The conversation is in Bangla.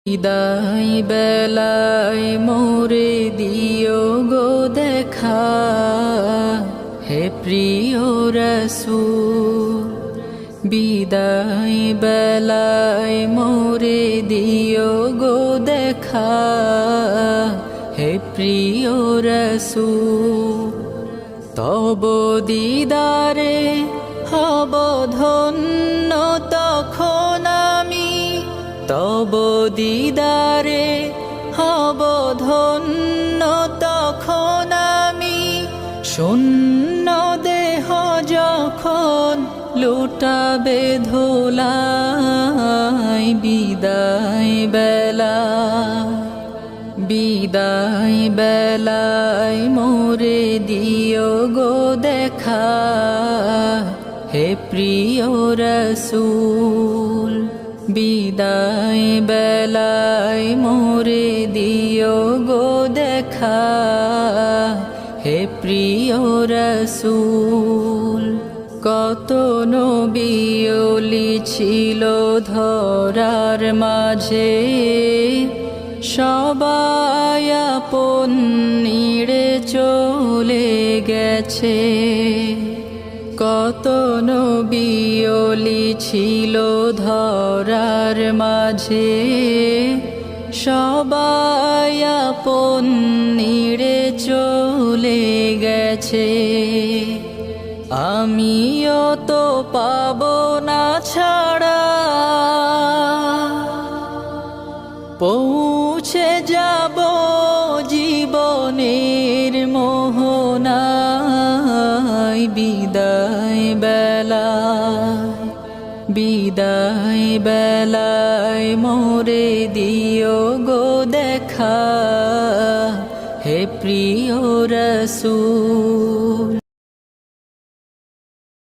বিদায় বেলায় মোরে দিও গো দেখা, হে প্রিয় রাসূল। বিদায় বেলায় মোরে দিও গো দেখা, হে প্রিয় রাসূল। তব দিদারে হব ধন্য তখন আমি, তব দিদারে হব ধন্য তখন আমি। শূন্য দেহ যখন লুটাবে ধুলাই, বিদায় বেলা বিদায় বেলায় মোরে দিও গো দেখা, হে প্রিয় রাসূল। বিদায় বেলায় মোরে দিও গো দেখা, হে প্রিয় রাসূল। কত নবী ওলি ছিল ধরার মাঝে, সবাই আপন নিড়ে চলে গেছে। কত নবী ওলি ছিল ধরার মাঝে, সবাই আপন নিড়ে চলে গেছে। আমিও তো পাবো না ছাড়া, পৌঁছে যাব জীবনের মোহনায়। বিদায় বেলায় বিদায় বেলায় মোরে দিও গো দেখা, হে প্রিয় রাসূল।